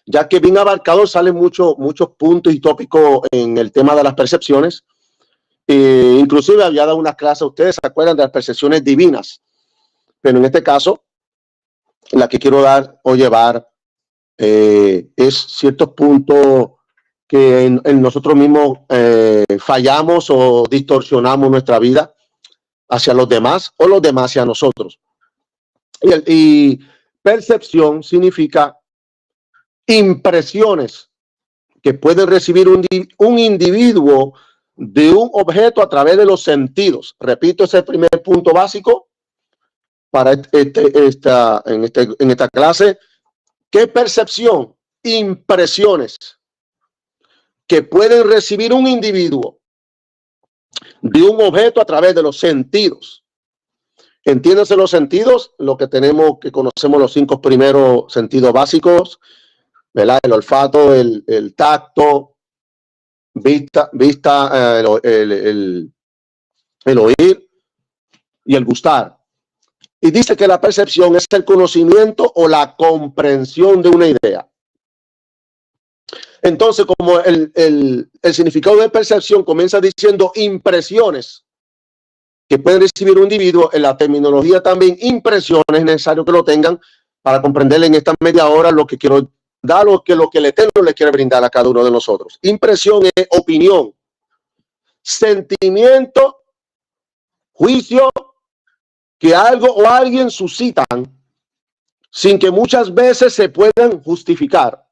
ya que bien abarcado salen muchos puntos y tópicos en el tema de las percepciones. Inclusive había dado una clase, ustedes se acuerdan de las percepciones divinas, pero en este caso la que quiero dar o llevar es ciertos puntos que en nosotros mismos fallamos o distorsionamos nuestra vida hacia los demás o los demás hacia nosotros. Y percepción significa impresiones que puede recibir un individuo de un objeto a través de los sentidos. Repito, ese es el primer punto básico para en esta clase. ¿Qué percepción? Impresiones que pueden recibir un individuo de un objeto a través de los sentidos. Entiéndase los sentidos, lo que tenemos, que conocemos los 5 primeros sentidos básicos, ¿verdad? El olfato, el tacto, vista, el oír y el gustar. Y dice que la percepción es el conocimiento o la comprensión de una idea. Entonces, como el significado de percepción comienza diciendo impresiones que pueden recibir un individuo, en la terminología también impresiones es necesario que lo tengan para comprender en esta media hora lo que quiero dar, lo que el Eterno le quiere brindar a cada uno de nosotros. Impresión es opinión, sentimiento, juicio que algo o alguien suscitan sin que muchas veces se puedan justificar.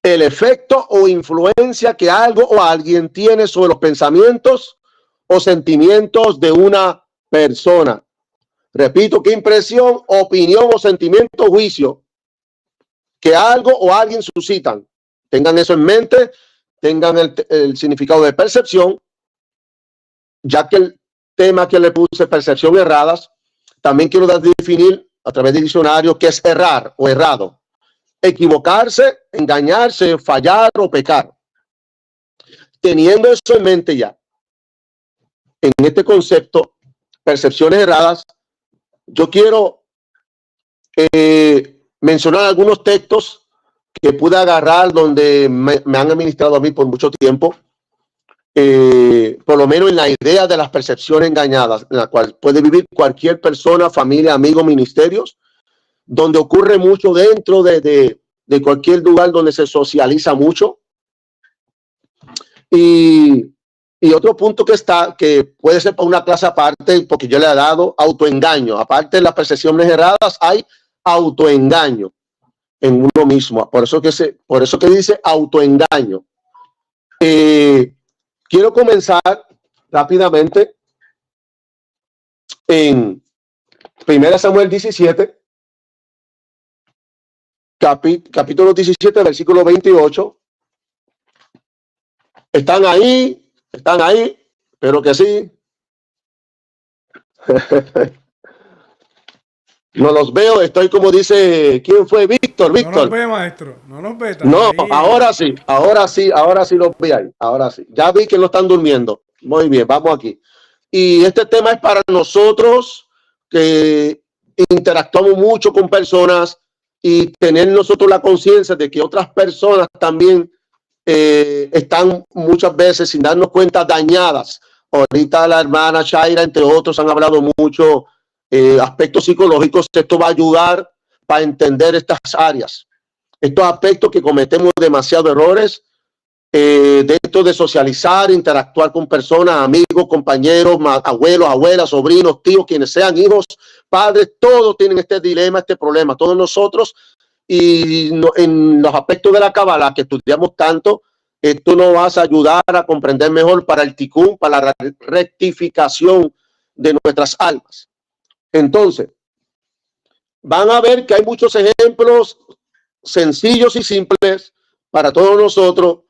El efecto o influencia que algo o alguien tiene sobre los pensamientos o sentimientos de una persona. Repito, ¿qué impresión, opinión o sentimiento, juicio que algo o alguien suscitan? Tengan eso en mente, tengan el significado de percepción, ya que el tema que le puse, percepción erradas, también quiero definir a través del diccionario qué es errar o errado. Equivocarse, engañarse, fallar o pecar. Teniendo eso en mente ya, en este concepto, percepciones erradas, yo quiero mencionar algunos textos que pude agarrar donde me han administrado a mí por mucho tiempo, por lo menos en la idea de las percepciones engañadas, en la cual puede vivir cualquier persona, familia, amigo, ministerios, donde ocurre mucho dentro de cualquier lugar donde se socializa mucho. Y otro punto que puede ser para una clase aparte, porque yo le he dado autoengaño. Aparte de las percepciones erradas, hay autoengaño en uno mismo. Por eso que dice autoengaño. Quiero comenzar rápidamente en 1 Samuel 17. Capítulo 17, versículo 28. ¿Están ahí? ¿Están ahí? Espero que sí. No los veo, estoy como dice, ¿quién fue? Víctor. No nos ve, maestro, no nos ve. No, ahí. ahora sí los vi ahí, ahora sí. Ya vi que no están durmiendo. Muy bien, vamos aquí. Y este tema es para nosotros que interactuamos mucho con personas y tener nosotros la conciencia de que otras personas también están muchas veces sin darnos cuenta dañadas. Ahorita la hermana Shaira, entre otros, han hablado mucho aspectos psicológicos. Esto va a ayudar para entender estas áreas, estos aspectos que cometemos demasiados errores dentro de socializar, interactuar con personas, amigos, compañeros, abuelos, abuelas, sobrinos, tíos, quienes sean, hijos, padres, todos tienen este dilema, este problema, todos nosotros. Y en los aspectos de la Kabbalah que estudiamos tanto, esto nos va a ayudar a comprender mejor para el tikkun, para la rectificación de nuestras almas. Entonces, van a ver que hay muchos ejemplos sencillos y simples para todos nosotros,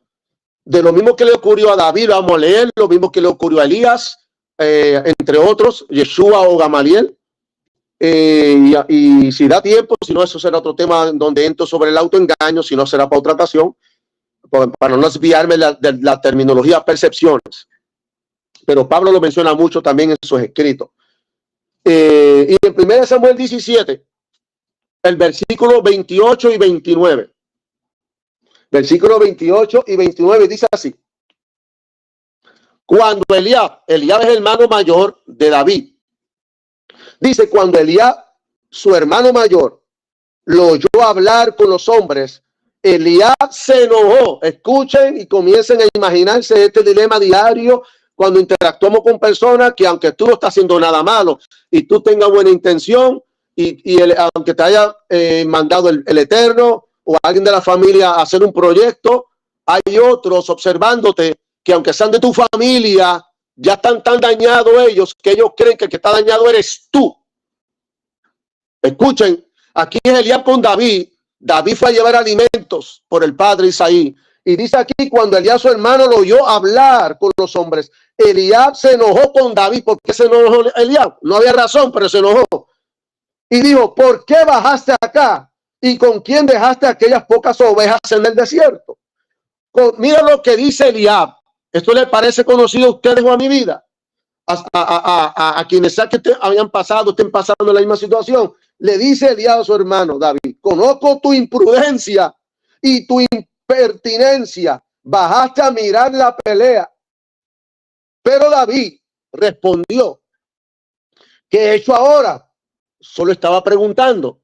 de lo mismo que le ocurrió a David. Vamos a leer lo mismo que le ocurrió a Elías, entre otros, Yeshua o Gamaliel. Y si da tiempo, si no, eso será otro tema donde entro sobre el autoengaño, si no será para otra ocasión, para no desviarme de la terminología percepciones. Pero Pablo lo menciona mucho también en sus escritos. Y en 1 Samuel 17, el versículo 28 y 29, Versículos 28 y 29 dice así. Cuando Eliab es el hermano mayor de David. Dice, cuando Eliab, su hermano mayor, lo oyó hablar con los hombres, Eliab se enojó. Escuchen y comiencen a imaginarse este dilema diario cuando interactuamos con personas que, aunque tú no estás haciendo nada malo y tú tengas buena intención aunque te haya mandado el Eterno o alguien de la familia a hacer un proyecto, hay otros observándote que, aunque sean de tu familia, ya están tan dañados ellos que ellos creen que el que está dañado eres tú. Escuchen, aquí es Eliab con David. David fue a llevar alimentos por el padre Isaí. Y dice aquí, cuando Eliab, su hermano, lo oyó hablar con los hombres, Eliab se enojó con David. ¿Por qué se enojó Eliab? No había razón, pero se enojó. Y dijo, ¿por qué bajaste acá? ¿Y con quién dejaste aquellas pocas ovejas en el desierto? Mira lo que dice Eliab. ¿Esto le parece conocido a ustedes o a mi vida? A quienes sea que estén pasando la misma situación. Le dice Eliab a su hermano David, conozco tu imprudencia y tu impertinencia. Bajaste a mirar la pelea. Pero David respondió, ¿qué he hecho ahora? Solo estaba preguntando.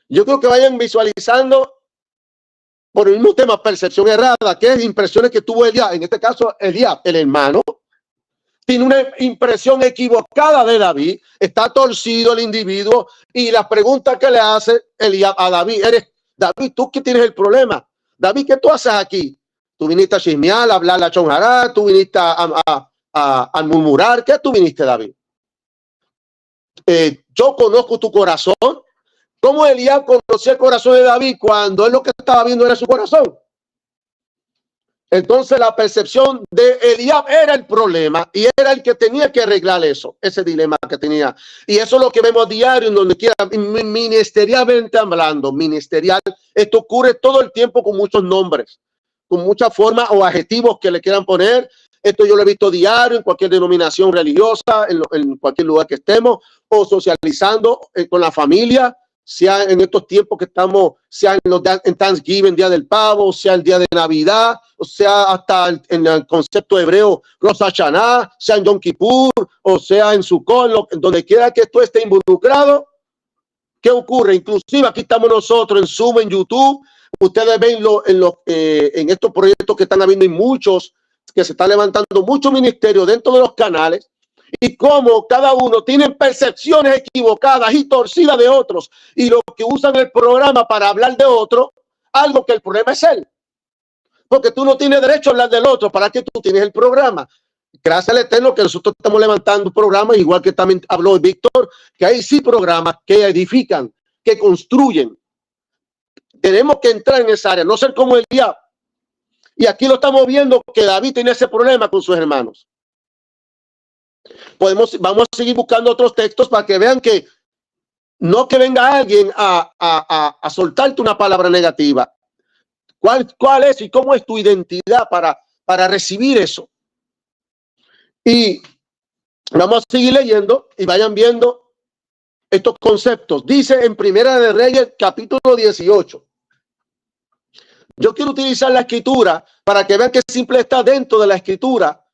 Yo creo que vayan visualizando por el mismo tema, percepción errada, que es impresiones que tuvo Eliab. En este caso, Eliab, el hermano, tiene una impresión equivocada de David. Está torcido el individuo y la pregunta que le hace Eliab a David, David, ¿tú qué tienes el problema? David, ¿qué tú haces aquí? Tú viniste a chismear, a hablar la chonjará, tú viniste a murmurar. ¿Qué tú viniste, David? Yo conozco tu corazón. ¿Cómo Eliab conocía el corazón de David cuando él lo que estaba viendo era su corazón? Entonces la percepción de Eliab era el problema y era el que tenía que arreglar eso, ese dilema que tenía. Y eso es lo que vemos diario en donde quiera, ministerialmente hablando, ministerial. Esto ocurre todo el tiempo con muchos nombres, con muchas formas o adjetivos que le quieran poner. Esto yo lo he visto diario en cualquier denominación religiosa, en cualquier lugar que estemos, o socializando con la familia, sea en estos tiempos que estamos, sea en Thanksgiving, Día del Pavo, sea el Día de Navidad, o sea hasta en el concepto hebreo, Rosh Hashanah, sea en Yom Kippur, o sea en Sukkot, donde quiera que esto esté involucrado. ¿Qué ocurre? Inclusive aquí estamos nosotros en Zoom, en YouTube. Ustedes ven en estos proyectos que están habiendo y muchos que se están levantando muchos ministerios dentro de los canales y cómo cada uno tiene percepciones equivocadas y torcidas de otros y lo que usan el programa para hablar de otro, algo que el problema es él. Porque tú no tienes derecho a hablar del otro, ¿para qué tú tienes el programa? Gracias al Eterno que nosotros estamos levantando programas, igual que también habló Víctor, que hay sí programas que edifican, que construyen. Tenemos que entrar en esa área, no ser como el diablo. Y aquí lo estamos viendo que David tenía ese problema con sus hermanos. Vamos a seguir buscando otros textos para que vean que no que venga alguien a soltarte una palabra negativa. ¿Cuál es y cómo es tu identidad para recibir eso? Y vamos a seguir leyendo y vayan viendo estos conceptos. Dice en Primera de Reyes, capítulo 18. Yo quiero utilizar la escritura para que vean que simple está dentro de la escritura,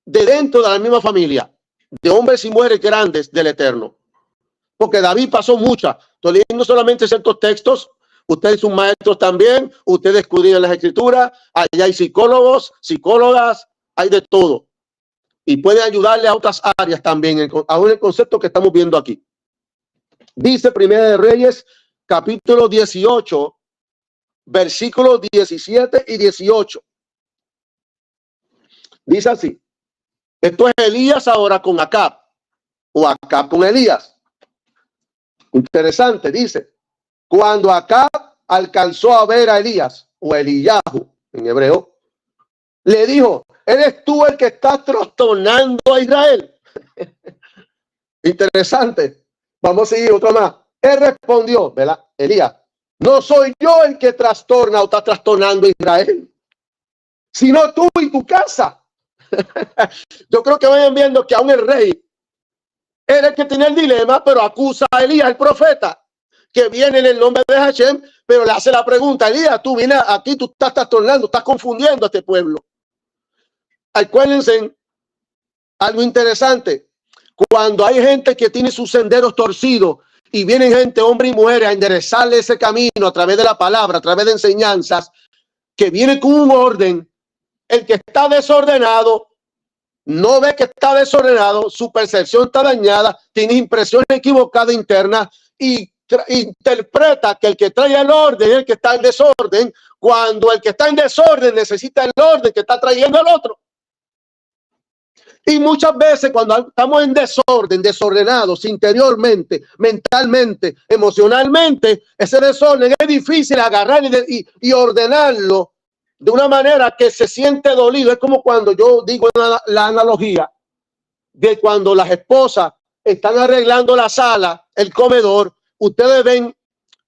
dentro de la misma familia, de hombres y mujeres grandes del Eterno. Porque David pasó muchas. Estoy leyendo solamente ciertos textos. Ustedes son maestros también. Ustedes escudriñan las escrituras. Allá hay psicólogos, psicólogas, hay de todo. Y pueden ayudarle a otras áreas también, aún el concepto que estamos viendo aquí. Dice Primera de Reyes, capítulo 18, versículos 17 y 18. Dice así. Esto es Elías ahora con Acab, o Acab con Elías. Interesante, dice. Cuando Acab alcanzó a ver a Elías, o Eliyahu en hebreo, le dijo, ¿eres tú el que estás trastornando a Israel? Interesante. Vamos a seguir otro más. Él respondió, ¿verdad? Elías, no soy yo el que trastorna o está trastornando a Israel, sino tú y tu casa. Yo creo que vayan viendo que aún el rey era el que tenía el dilema, pero acusa a Elías, el profeta, que viene en el nombre de Hashem, pero le hace la pregunta: Elías, tú vienes aquí, tú estás trastornando, estás confundiendo a este pueblo. Acuérdense algo interesante: cuando hay gente que tiene sus senderos torcidos y vienen gente, hombres y mujeres, a enderezarle ese camino a través de la palabra, a través de enseñanzas, que viene con un orden, el que está desordenado no ve que está desordenado, su percepción está dañada, tiene impresiones equivocadas internas y interpreta que el que trae el orden es el que está en desorden, cuando el que está en desorden necesita el orden que está trayendo el otro. Y muchas veces cuando estamos en desorden, desordenados interiormente, mentalmente, emocionalmente, ese desorden es difícil agarrar y ordenarlo de una manera que se siente dolido. Es como cuando yo digo la analogía de cuando las esposas están arreglando la sala, el comedor. Ustedes ven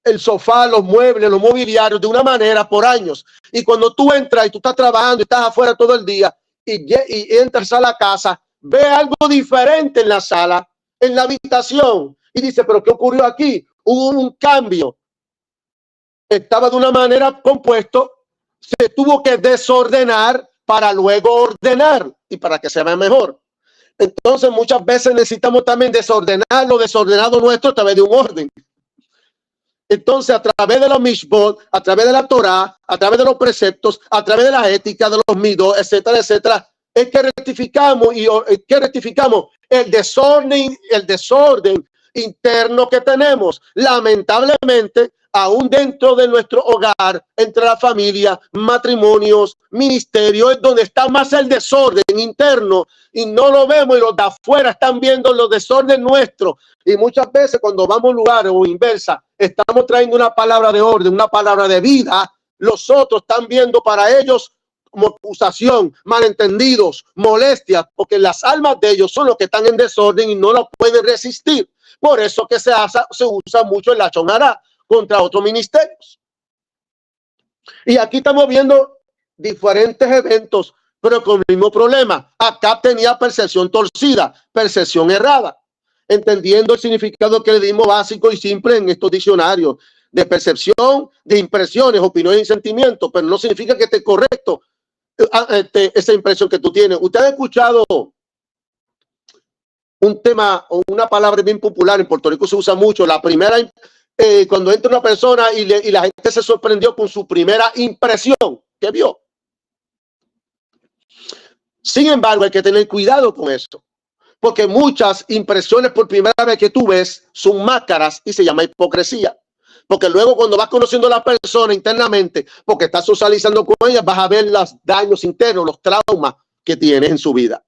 el sofá, los muebles, los mobiliarios de una manera por años. Y cuando tú entras y tú estás trabajando y estás afuera todo el día y entras a la casa, ve algo diferente en la sala, en la habitación, y dice: ¿pero qué ocurrió aquí? Hubo un cambio. Estaba de una manera compuesto, se tuvo que desordenar para luego ordenar y para que se vea mejor. Entonces muchas veces necesitamos también desordenar lo desordenado nuestro a través de un orden. Entonces, a través de los mishbot, a través de la Torah, a través de los preceptos, a través de la ética, de los midot, etcétera, etcétera, es que rectificamos el desorden interno que tenemos. Lamentablemente, aún dentro de nuestro hogar, entre la familia, matrimonios, ministerios, es donde está más el desorden interno y no lo vemos, y los de afuera están viendo los desórdenes nuestros. Y muchas veces cuando vamos a un lugar o inversa, estamos trayendo una palabra de orden, una palabra de vida, los otros están viendo para ellos como acusación, malentendidos, molestias, porque las almas de ellos son los que están en desorden y no lo pueden resistir. Por eso que se usa mucho el lashon hara contra otros ministerios. Y aquí estamos viendo diferentes eventos, pero con el mismo problema. Acá tenía percepción torcida, percepción errada, entendiendo el significado que le dimos básico y simple en estos diccionarios de percepción, de impresiones, opiniones y sentimientos, pero no significa que esté correcto esa impresión que tú tienes. Usted ha escuchado un tema o una palabra bien popular en Puerto Rico, se usa mucho, la primera, cuando entra una persona y la gente se sorprendió con su primera impresión que vio. Sin embargo, hay que tener cuidado con esto, porque muchas impresiones por primera vez que tú ves son máscaras y se llama hipocresía. Porque luego cuando vas conociendo a la persona internamente, porque estás socializando con ella, vas a ver los daños internos, los traumas que tienes en su vida.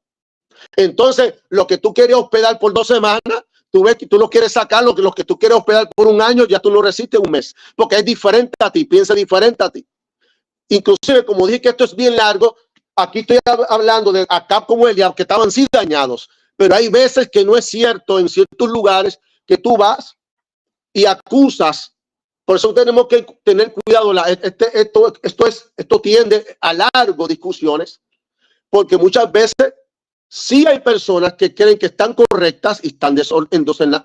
Entonces, lo que tú quieres hospedar por 2 semanas, tú ves que tú lo quieres sacar, lo que tú quieres hospedar por 1 año, ya tú lo resistes 1 mes, porque es diferente a ti, piensa diferente a ti. Inclusive, como dije que esto es bien largo, aquí estoy hablando de Acab como Eliab, que estaban sí dañados, pero hay veces que no es cierto en ciertos lugares que tú vas y acusas. Por eso tenemos que tener cuidado. Esto tiende a largo discusiones, porque muchas veces sí hay personas que creen que están correctas y están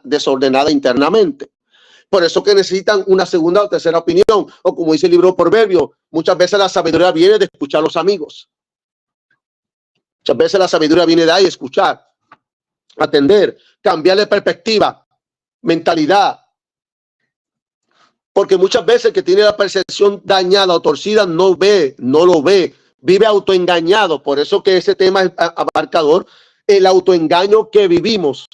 desordenadas internamente. Por eso que necesitan una segunda o tercera opinión, o como dice el libro Proverbios, muchas veces la sabiduría viene de escuchar a los amigos. Muchas veces la sabiduría viene de ahí, escuchar, atender, cambiarle perspectiva, mentalidad. Porque muchas veces el que tiene la percepción dañada o torcida no lo ve, vive autoengañado. Por eso que ese tema es abarcador, el autoengaño que vivimos.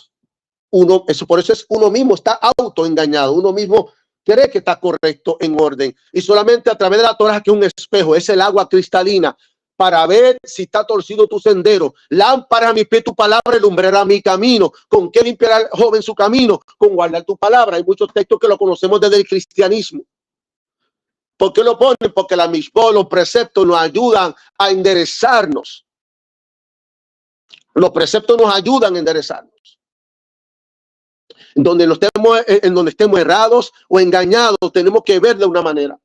Por eso es uno mismo, está autoengañado, uno mismo cree que está correcto, en orden. Y solamente a través de la Torah, que es un espejo, es el agua cristalina, para ver si está torcido tu sendero. Lámpara a mi pie tu palabra, lumbrera mi camino. ¿Con qué limpiará el joven su camino? Con guardar tu palabra. Hay muchos textos que lo conocemos desde el cristianismo. ¿Por qué lo ponen? Porque la mishpot, los preceptos nos ayudan a enderezarnos. Los preceptos nos ayudan a enderezarnos. En donde estemos errados o engañados, tenemos que ver de una manera.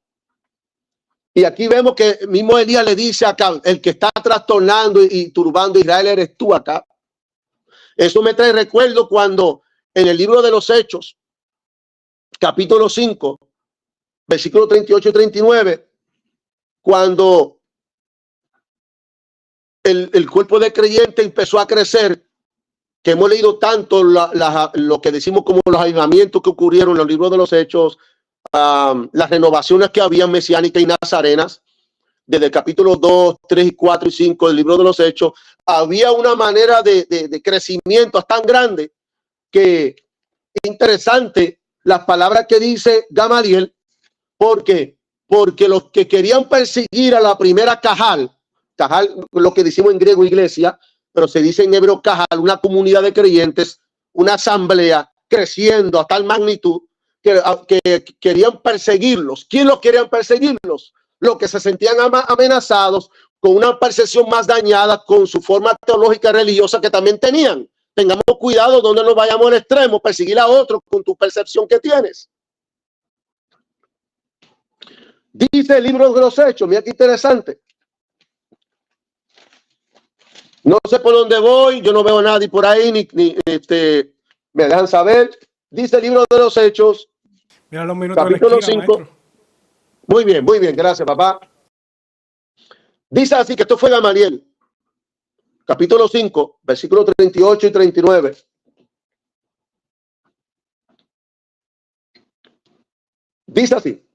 Y aquí vemos que mismo Elías le dice acá: el que está trastornando y turbando a Israel eres tú acá. Eso me trae recuerdo cuando en el libro de los Hechos, capítulo 5, versículos 38 y 39, cuando el cuerpo de creyente empezó a crecer, que hemos leído tanto lo que decimos como los avivamientos que ocurrieron en los libros de los Hechos, las renovaciones que había mesiánicas y nazarenas, desde el capítulo 2, 3 y 4 y 5 del libro de los Hechos, había una manera de crecimiento tan grande que es interesante las palabras que dice Gamaliel, porque los que querían perseguir a la primera Cajal, lo que decimos en griego iglesia, pero se dice en hebreo Cajal, una comunidad de creyentes, una asamblea creciendo a tal magnitud que querían perseguirlos. ¿Quién los querían perseguirlos? Los que se sentían amenazados con una percepción más dañada con su forma teológica religiosa que también tenían. Tengamos cuidado donde nos vayamos al extremo, perseguir a otro con tu percepción que tienes. Dice el libro de los Hechos, mira qué interesante. No sé por dónde voy, yo no veo a nadie por ahí, ni me dejan saber. Dice el libro de los Hechos, mira los minutos capítulo de la esquina, 5. maestro. Muy bien, gracias, papá. Dice así que esto fue Gamaliel, capítulo 5, versículos 38 y 39. Dice así.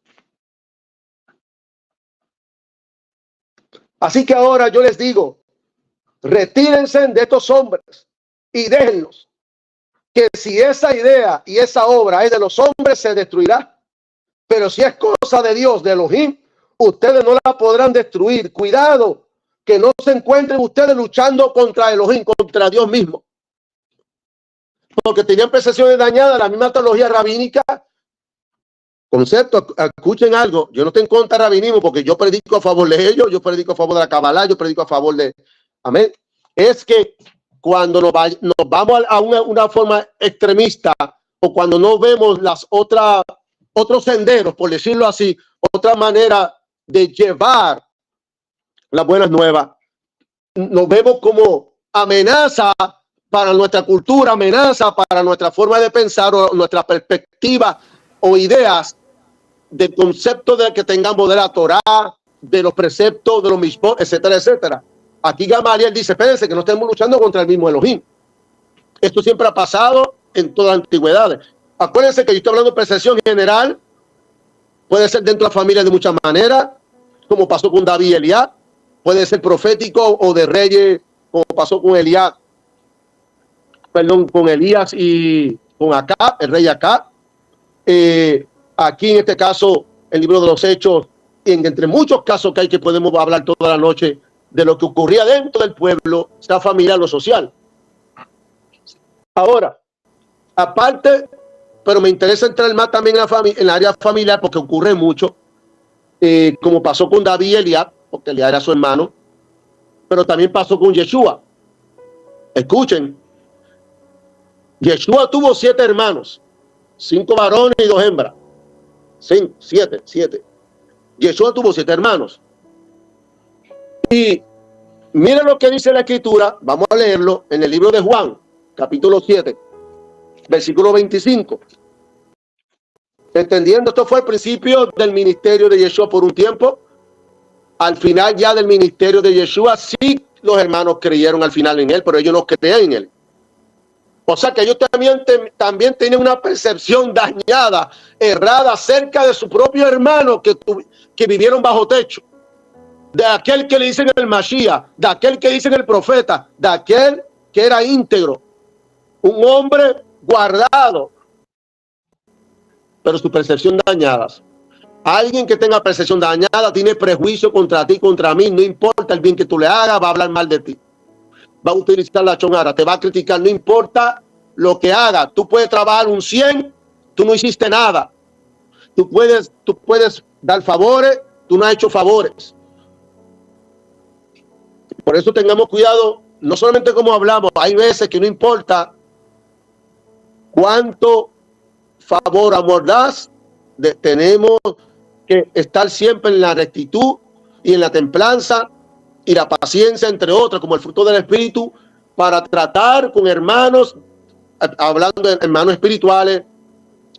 Así que ahora yo les digo, retírense de estos hombres y déjenlos, que si esa idea y esa obra es de los hombres, se destruirá. Pero si es cosa de Dios, de Elohim, ustedes no la podrán destruir. Cuidado, que no se encuentren ustedes luchando contra Elohim, contra Dios mismo. Porque tenían percepciones dañadas, la misma teología rabínica. Concepto, escuchen algo, yo no estoy en contra del rabinismo porque yo predico a favor de ellos, yo predico a favor de la Kabbalah, yo predico a favor de... Amén. Es que cuando nos vamos a una forma extremista o cuando no vemos las otros senderos, por decirlo así, otra manera de llevar las buenas nuevas, nos vemos como amenaza para nuestra cultura, amenaza para nuestra forma de pensar o nuestra perspectiva o ideas del concepto de que tengamos de la Torá, de los preceptos, de los mishpot, etcétera, etcétera. Aquí Gamaliel dice, espérense que no estemos luchando contra el mismo Elohim. Esto siempre ha pasado en todas las antigüedades. Acuérdense que yo estoy hablando de percepción general, puede ser dentro de la familia de muchas maneras, como pasó con David y Eliab, puede ser profético o de reyes, como pasó con Elías y con Acab, el rey Acab. Aquí en este caso, el libro de los Hechos, entre muchos casos que hay que podemos hablar toda la noche de lo que ocurría dentro del pueblo, sea familiar o social. Ahora, aparte, pero me interesa entrar más también en el área familiar porque ocurre mucho, como pasó con David y Eliab, porque Eliab era su hermano, pero también pasó con Yeshua. Escuchen, Yeshua tuvo 7 hermanos, 5 varones y 2 hembras. 7. Yeshua tuvo 7 hermanos. Y miren lo que dice la escritura, vamos a leerlo en el libro de Juan, capítulo 7, versículo 25. Entendiendo, esto fue el principio del ministerio de Yeshua por un tiempo. Al final ya del ministerio de Yeshua, sí los hermanos creyeron al final en él, pero ellos no creían en él. O sea que ellos también tienen una percepción dañada, errada acerca de su propio hermano que vivieron bajo techo. De aquel que le dicen el Mashiach, de aquel que dicen el profeta, de aquel que era íntegro, un hombre guardado, pero su percepción dañada. Alguien que tenga percepción dañada tiene prejuicio contra ti, contra mí, no importa el bien que tú le hagas, va a hablar mal de ti. Va a utilizar la chonara, te va a criticar, no importa lo que haga. Tú puedes trabajar un 100, tú no hiciste nada. Tú puedes dar favores, tú no has hecho favores. Por eso tengamos cuidado, no solamente como hablamos, hay veces que no importa cuánto favor, amor das, tenemos que estar siempre en la rectitud y en la templanza y la paciencia, entre otras, como el fruto del Espíritu, para tratar con hermanos, hablando de hermanos espirituales,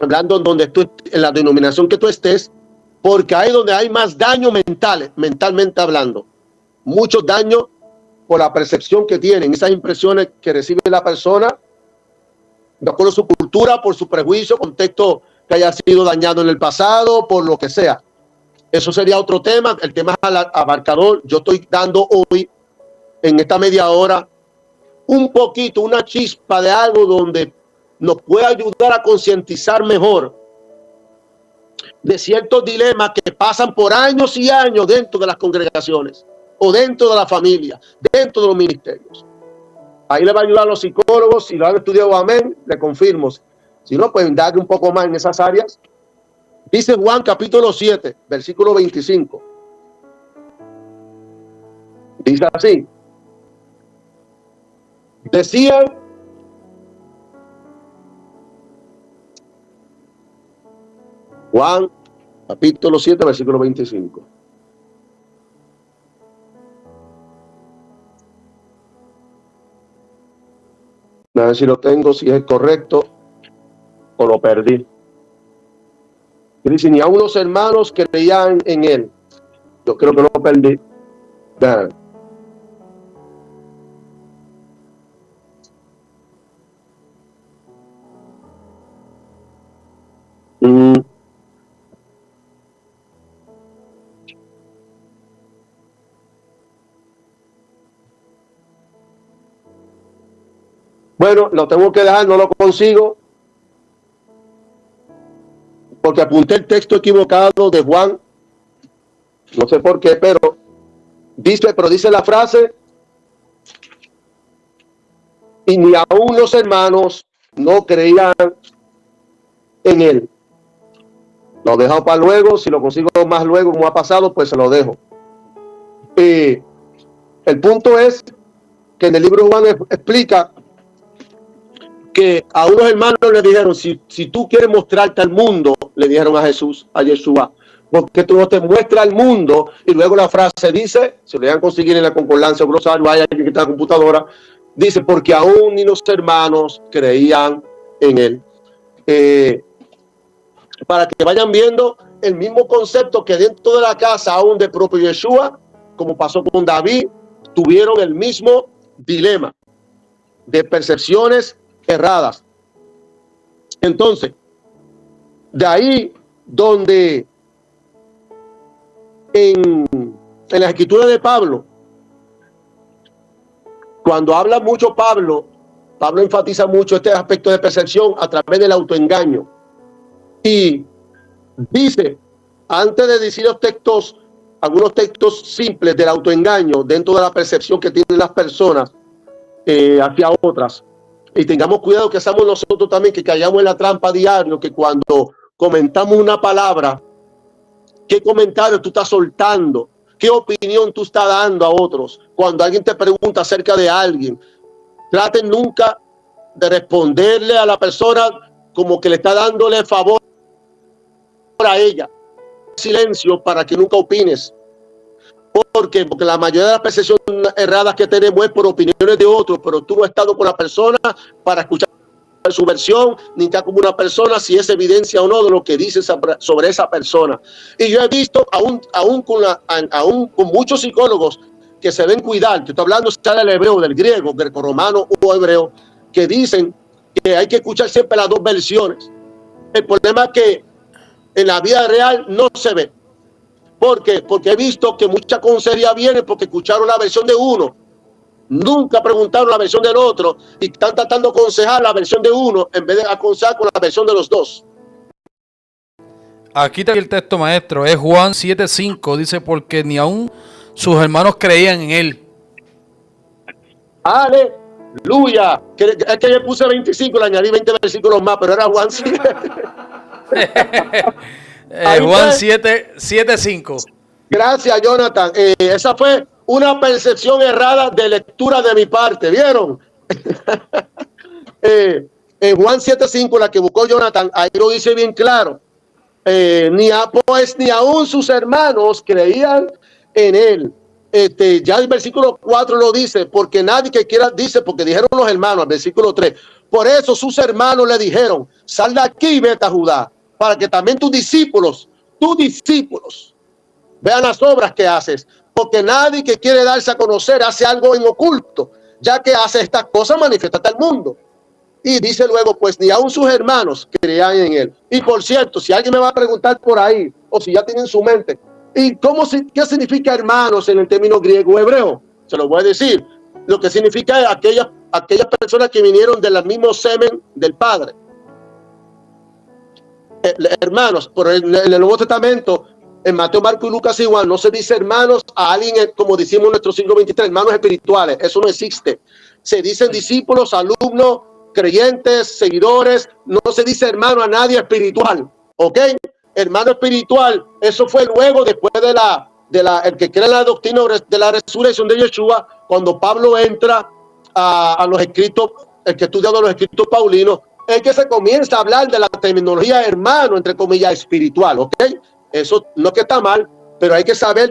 hablando donde tú, en la denominación que tú estés, porque ahí donde hay más daño mentalmente hablando, muchos daños por la percepción que tienen, esas impresiones que recibe la persona, de acuerdo a su cultura, por su prejuicio, contexto que haya sido dañado en el pasado, por lo que sea. Eso sería otro tema, el tema abarcador. Yo estoy dando hoy, en esta media hora, un poquito, una chispa de algo donde nos puede ayudar a concientizar mejor de ciertos dilemas que pasan por años y años dentro de las congregaciones o dentro de la familia, dentro de los ministerios. Ahí le va a ayudar a los psicólogos. Si lo han estudiado, amén, le confirmo. Si no, pues indague un poco más en esas áreas. Dice Juan capítulo 7, versículo 25. Dice así. Decían, Juan capítulo 7, versículo 25. A ver si lo tengo, si es correcto o lo perdí. Dice, ni aun los hermanos creían en él. Yo creo que lo perdí. Bueno, lo tengo que dejar, no lo consigo, porque apunté el texto equivocado de Juan, no sé por qué, pero dice la frase, y ni aun los hermanos no creían en él. Lo dejo para luego, si lo consigo más luego, como ha pasado, pues se lo dejo. El punto es que en el libro de Juan explica que a unos hermanos le dijeron, si tú quieres mostrarte al mundo, le dijeron a Jesús, a Yeshua, porque tú no te muestras al mundo. Y luego la frase dice, si lo dejan conseguir en la concordancia o glosario, hay alguien que está en la computadora, dice, porque aún ni los hermanos creían en él. Para que vayan viendo el mismo concepto que dentro de la casa aún del propio Yeshua, como pasó con David, tuvieron el mismo dilema de percepciones erradas. Entonces, de ahí donde en la escritura de Pablo, cuando habla mucho Pablo enfatiza mucho este aspecto de percepción a través del autoengaño. Y dice, antes de decir los textos, algunos textos simples del autoengaño dentro de la percepción que tienen las personas hacia otras, y tengamos cuidado que seamos nosotros también que caigamos en la trampa diario, que cuando comentamos una palabra, ¿qué comentario tú estás soltando? ¿Qué opinión tú estás dando a otros? Cuando alguien te pregunta acerca de alguien, traten nunca de responderle a la persona como que le está dándole favor a ella. Silencio para que nunca opines. ¿Por qué? Porque la mayoría de las percepciones erradas que tenemos es por opiniones de otros, pero tú no has estado con la persona para escuchar su versión, ni está como una persona si es evidencia o no de lo que dice sobre esa persona. Y yo he visto aún con muchos psicólogos que se ven cuidar, te estoy hablando del hebreo, del griego, grecorromano o hebreo, que dicen que hay que escuchar siempre las dos versiones. El problema es que en la vida real no se ve. ¿Por qué? Porque he visto que mucha consejería viene porque escucharon la versión de uno, nunca preguntaron la versión del otro y están tratando de aconsejar la versión de uno en vez de aconsejar con la versión de los dos. Aquí está el texto, maestro, es Juan 7:5, dice, porque ni aún sus hermanos creían en él. Aleluya. Es que yo puse 25, le añadí 20 versículos más, pero era Juan 7. Juan 7:5. Gracias, Jonathan. Esa fue una percepción errada de lectura de mi parte, ¿vieron? Juan 7:5, la que buscó Jonathan, ahí lo dice bien claro. Ni aún sus hermanos creían en él. Ya el versículo 4 lo dice, porque nadie que quiera, dice, porque dijeron los hermanos, al versículo 3, Por eso sus hermanos le dijeron, sal de aquí y vete a Judá, para que también tus discípulos, vean las obras que haces, porque nadie que quiere darse a conocer hace algo en oculto, ya que hace estas cosas, manifiéstate al mundo. Y dice luego, pues ni aun sus hermanos creían en él. Y por cierto, si alguien me va a preguntar por ahí, o si ya tiene en su mente, ¿y qué significa hermanos en el término griego hebreo? Se lo voy a decir. Lo que significa es aquellas personas que vinieron del mismo semen del Padre. Hermanos, por en el Nuevo Testamento, en Mateo, Marcos y Lucas igual, no se dice hermanos a alguien, como decimos en nuestro siglo XXIII, hermanos espirituales. Eso no existe. Se dicen discípulos, alumnos, creyentes, seguidores. No se dice hermano a nadie espiritual. ¿Ok? Hermano espiritual, eso fue luego, después el que cree en la doctrina de la resurrección de Yeshua, cuando Pablo entra a los escritos, el que estudia los escritos paulinos, es que se comienza a hablar de la terminología hermano, entre comillas, espiritual, ¿ok? Eso no es que está mal, pero hay que saber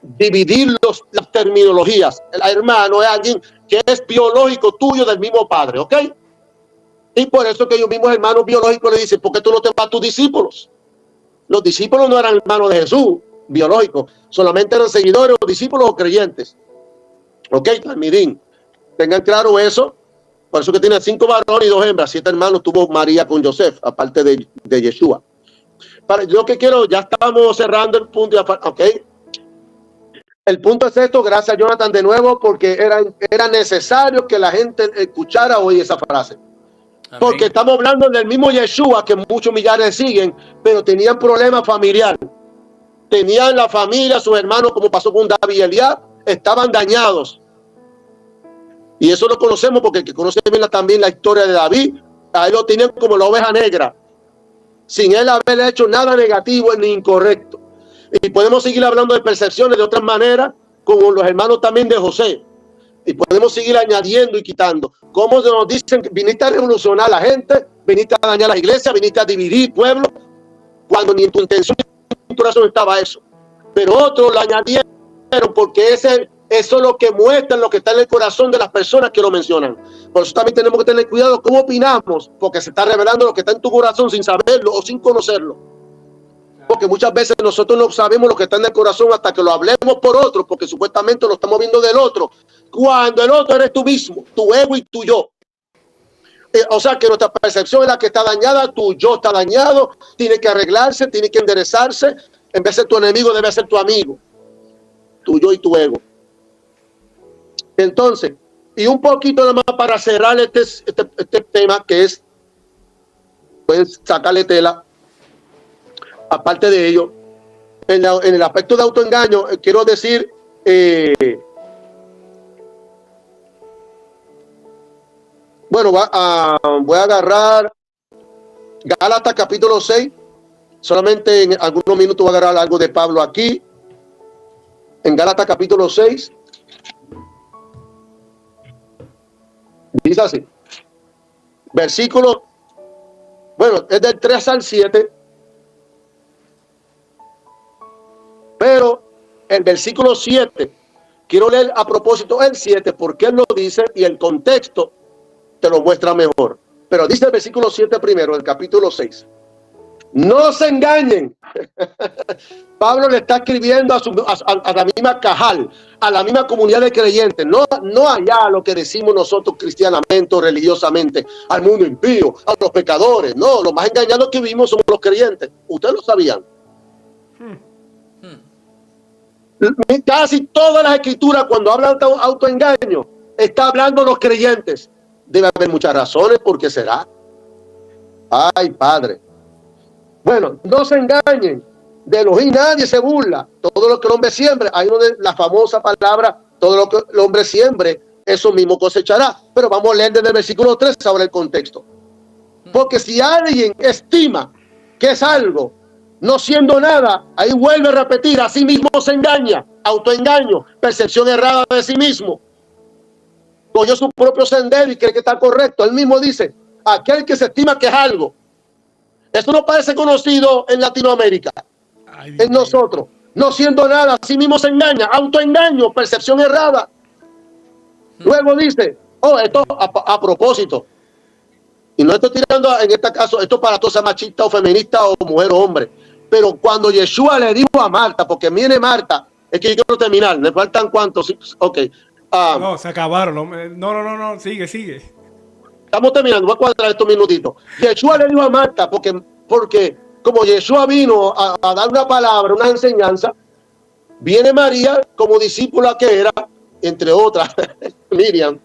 dividir las terminologías. El hermano es alguien que es biológico tuyo del mismo padre, ¿ok? Y por eso que ellos mismos hermanos biológicos le dicen, ¿por qué tú no te vas a tus discípulos? Los discípulos no eran hermanos de Jesús, biológicos, solamente eran seguidores o discípulos o creyentes. ¿Ok? Miren, tengan claro eso. Por eso que tiene 5 varones y 2 hembras, 7 hermanos tuvo María con Joseph, aparte de Yeshua. Yo que quiero, ya estamos cerrando el punto. ¿Ok? El punto es esto, gracias Jonathan de nuevo, porque era necesario que la gente escuchara hoy esa frase. Amén. Porque estamos hablando del mismo Yeshua que muchos millares siguen, pero tenían problemas familiares. Tenían la familia, sus hermanos, como pasó con David y Eliab, estaban dañados. Y eso lo conocemos porque el que conoce bien también la historia de David, a él lo tenían como la oveja negra, sin él haber hecho nada negativo ni incorrecto. Y podemos seguir hablando de percepciones de otras maneras, como los hermanos también de José. Y podemos seguir añadiendo y quitando. Como nos dicen, viniste a revolucionar a la gente, viniste a dañar las iglesias, viniste a dividir pueblos, cuando ni en tu intención ni en tu corazón estaba eso. Pero otros lo añadieron porque eso es lo que muestra lo que está en el corazón de las personas que lo mencionan. Por eso también tenemos que tener cuidado cómo opinamos, porque se está revelando lo que está en tu corazón sin saberlo o sin conocerlo. Porque muchas veces nosotros no sabemos lo que está en el corazón hasta que lo hablemos por otro, porque supuestamente lo estamos viendo del otro, cuando el otro eres tú mismo, tu ego y tu yo. O sea que nuestra percepción es la que está dañada, tu yo está dañado, tiene que arreglarse, tiene que enderezarse. En vez de ser tu enemigo, debe ser tu amigo, tu yo y tu ego. Entonces, y un poquito nada más para cerrar este tema, que es, puedes sacarle tela. Aparte de ello, en el aspecto de autoengaño, quiero decir, bueno, voy a agarrar Gálatas capítulo 6, solamente en algunos minutos voy a agarrar algo de Pablo aquí, en Gálatas capítulo 6, dice así, versículo, bueno, es del 3 al 7, pero el versículo 7, quiero leer a propósito el 7, porque él lo dice y el contexto te lo muestra mejor. Pero dice el versículo 7 primero, del capítulo 6. No se engañen. Pablo le está escribiendo a la misma cajal, a la misma comunidad de creyentes, no allá lo que decimos nosotros cristianamente o religiosamente, al mundo impío, a los pecadores. No, los más engañados que vivimos somos los creyentes. Ustedes lo sabían. Casi todas las escrituras, cuando hablan de autoengaño, está hablando los creyentes. Debe haber muchas razones por qué será. Ay, Padre. Bueno, no se engañen. De Elohim nadie se burla. Todo lo que el hombre siembre, hay la famosa palabra, todo lo que el hombre siembre, eso mismo cosechará. Pero vamos a leer desde el versículo 3 sobre el contexto. Porque si alguien estima que es algo, no siendo nada, ahí vuelve a repetir, a sí mismo se engaña, autoengaño, percepción errada de sí mismo. Cogió su propio sendero y cree que está correcto. Él mismo dice, aquel que se estima que es algo. Esto no parece conocido en Latinoamérica, en nosotros. No siendo nada, a sí mismo se engaña, autoengaño, percepción errada. Luego dice, Oh, esto a propósito. Y no estoy tirando en este caso, esto para toda esa machista o feminista o mujer o hombre. Pero cuando Yeshua le dijo a Marta, porque viene Marta, es que yo quiero terminar, ¿me faltan cuántos? Ok. No, se acabaron. No, sigue. Estamos terminando, voy a cuadrar estos minutitos. Yeshua le dijo a Marta, porque como Yeshua vino a dar una palabra, una enseñanza, viene María como discípula que era, entre otras, Miriam.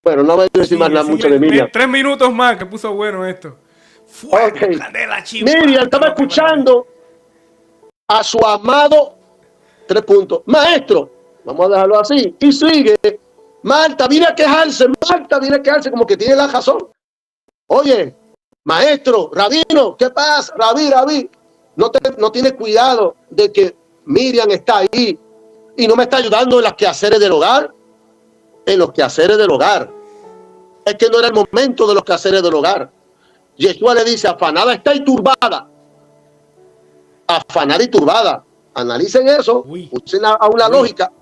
Bueno, no voy a decir más nada mucho de Miriam. 3 minutos más, que puso bueno esto. Okay. Miriam estaba escuchando a su amado, 3 puntos, maestro, vamos a dejarlo así, y sigue. Marta viene a quejarse, como que tiene la razón. Oye, maestro, rabino, ¿qué pasa? Rabí, no tiene cuidado de que Miriam está ahí y no me está ayudando en los quehaceres del hogar. En los quehaceres del hogar. Es que no era el momento de los quehaceres del hogar. Yeshua le dice, afanada está y turbada. Afanada y turbada. Analicen eso. Usen una lógica.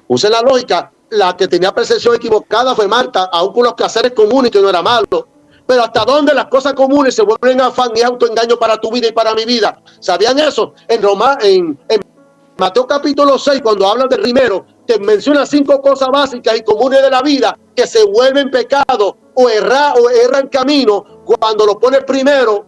Usen la lógica. La que tenía percepción equivocada fue Marta, aún con los quehaceres comunes, que no era malo. Pero hasta dónde las cosas comunes se vuelven afán y autoengaño para tu vida y para mi vida. ¿Sabían eso? En Mateo capítulo 6, cuando hablan del rimero, te menciona 5 cosas básicas y comunes de la vida que se vuelven pecado o erran camino cuando lo pones primero.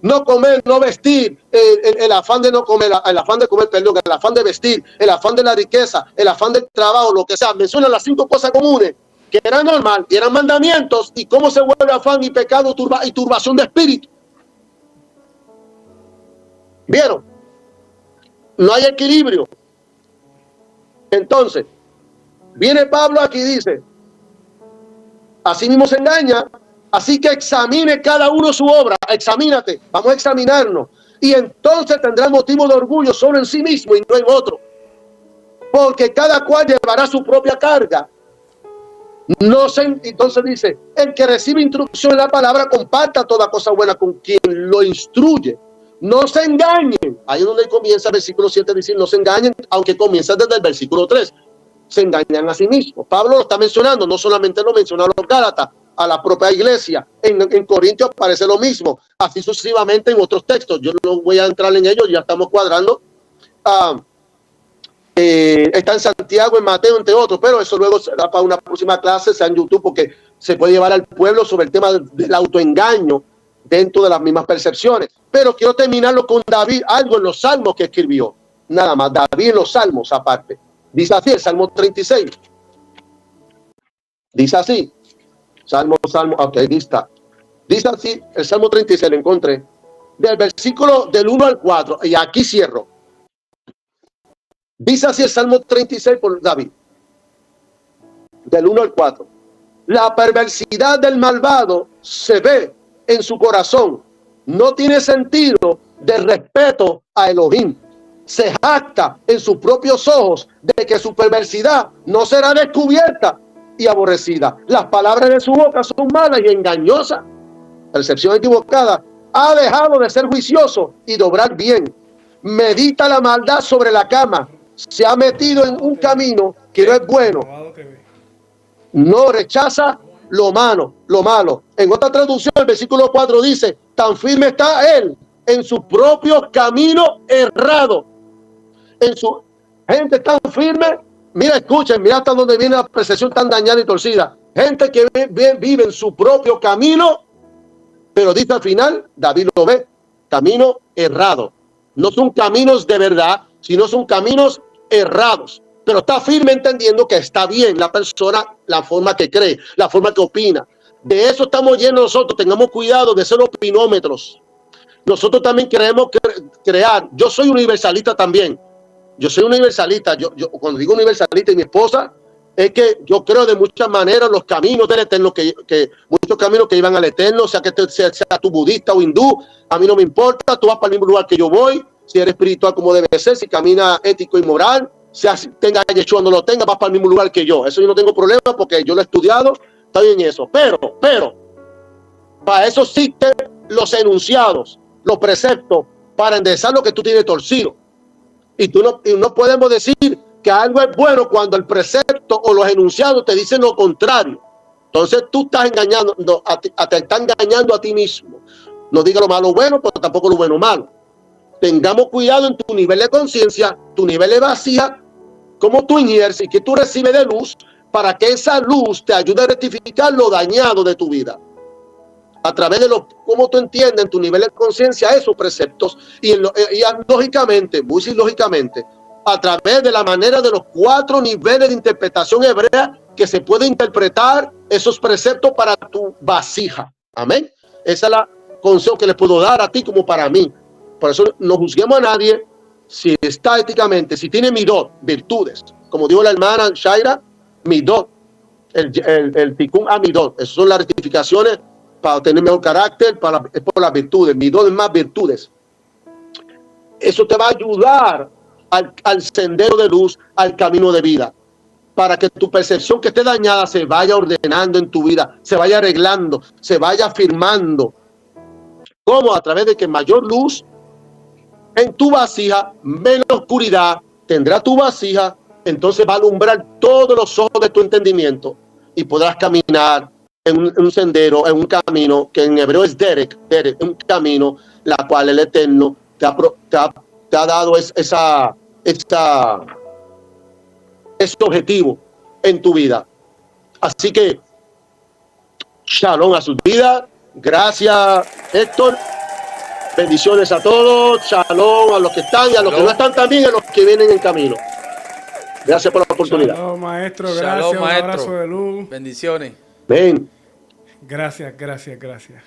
No comer, no vestir, el afán de no comer, el afán de comer, perdón, el afán de vestir, el afán de la riqueza, el afán del trabajo, lo que sea. Menciona las 5 cosas comunes que eran normal y eran mandamientos, y cómo se vuelve afán y pecado y turbación de espíritu. ¿Vieron? No hay equilibrio. Entonces, viene Pablo aquí y dice, así mismo se engaña, así que examine cada uno su obra, examínate, vamos a examinarnos, y entonces tendrá motivo de orgullo solo en sí mismo y no en otro, porque cada cual llevará su propia carga. Entonces dice, el que recibe instrucción en la palabra comparta toda cosa buena con quien lo instruye. No se engañen. Ahí es donde comienza el versículo 7, dice, no se engañen, aunque comienza desde el versículo 3. Se engañan a sí mismos. Pablo lo está mencionando, no solamente lo menciona a los Gálatas, a la propia iglesia. En Corintios aparece lo mismo, así sucesivamente en otros textos. Yo no voy a entrar en ellos, ya estamos cuadrando. Está en Santiago, en Mateo, entre otros, pero eso luego será para una próxima clase, sea en YouTube, porque se puede llevar al pueblo sobre el tema del autoengaño dentro de las mismas percepciones. Pero quiero terminarlo con David, algo en los salmos que escribió, nada más, David en los salmos aparte. Dice así, el Salmo 36. Dice así, Salmo, ok, lista. Dice así, el Salmo 36, lo encontré, del versículo del 1 al 4, y aquí cierro. Dice así el Salmo 36 por David, del 1 al 4. La perversidad del malvado se ve en su corazón. No tiene sentido de respeto a Elohim. Se jacta en sus propios ojos de que su perversidad no será descubierta y aborrecida. Las palabras de su boca son malas y engañosas. Percepción equivocada. Ha dejado de ser juicioso y de obrar bien. Medita la maldad sobre la cama. Se ha metido en un camino que no es bueno. No rechaza lo malo. En otra traducción, el versículo 4 dice, tan firme está él en su propio camino errado. En su gente tan firme, mira, escuchen, mira hasta dónde viene la percepción tan dañada y torcida. Gente que vive en su propio camino, pero dice al final, David lo ve, camino errado. No son caminos de verdad, sino son caminos errados. Pero está firme entendiendo que está bien la persona, la forma que cree, la forma que opina. De eso estamos llenos nosotros. Tengamos cuidado de ser opinómetros. Nosotros también queremos crear. Yo soy universalista también. Yo soy universalista. Yo cuando digo universalista y mi esposa, es que yo creo de muchas maneras los caminos del Eterno, que muchos caminos que llevan al Eterno, sea que sea tú budista o hindú, a mí no me importa. Tú vas para el mismo lugar que yo voy. Si eres espiritual como debe ser, si camina ético y moral, sea tenga Yeshua o no lo tenga, vas para el mismo lugar que yo. Eso yo no tengo problema porque yo lo he estudiado, está bien eso. Pero, para eso existen los enunciados, los preceptos, para enderezar lo que tú tienes torcido. Y no podemos decir que algo es bueno cuando el precepto o los enunciados te dicen lo contrario. Entonces tú estás engañando, te estás engañando a ti mismo. No diga lo malo bueno, pero tampoco lo bueno malo. Tengamos cuidado en tu nivel de conciencia, tu nivel de vasija, cómo tú ingieres y que tú recibes de luz, para que esa luz te ayude a rectificar lo dañado de tu vida. A través de cómo tú entiendes en tu nivel de conciencia esos preceptos y lógicamente, muy lógicamente, a través de la manera de los 4 niveles de interpretación hebrea que se puede interpretar esos preceptos para tu vasija. Amén. Esa es la consejo que les puedo dar a ti como para mí. Por eso no juzguemos a nadie si está éticamente, si tiene midot, virtudes. Como dijo la hermana Shaira, midot, el tikkun a midot. Esas son las rectificaciones para obtener mejor carácter, es por las virtudes. Midot es más virtudes. Eso te va a ayudar al sendero de luz, al camino de vida, para que tu percepción que esté dañada se vaya ordenando en tu vida, se vaya arreglando, se vaya afirmando. ¿Cómo? A través de que mayor luz en tu vasija, menos oscuridad tendrá tu vasija, entonces va a alumbrar todos los ojos de tu entendimiento y podrás caminar en un sendero, en un camino que en hebreo es derek, un camino la cual el Eterno te ha dado ese objetivo en tu vida. Así que shalom a sus vidas. Gracias, Héctor. Bendiciones a todos. Shalom a los que están y a los que no están también, a los que vienen en camino. Gracias por la oportunidad. Shalom, maestro. Shalom, Gracias. maestro. Un abrazo de luz. Bendiciones. Ven. Gracias, gracias, gracias.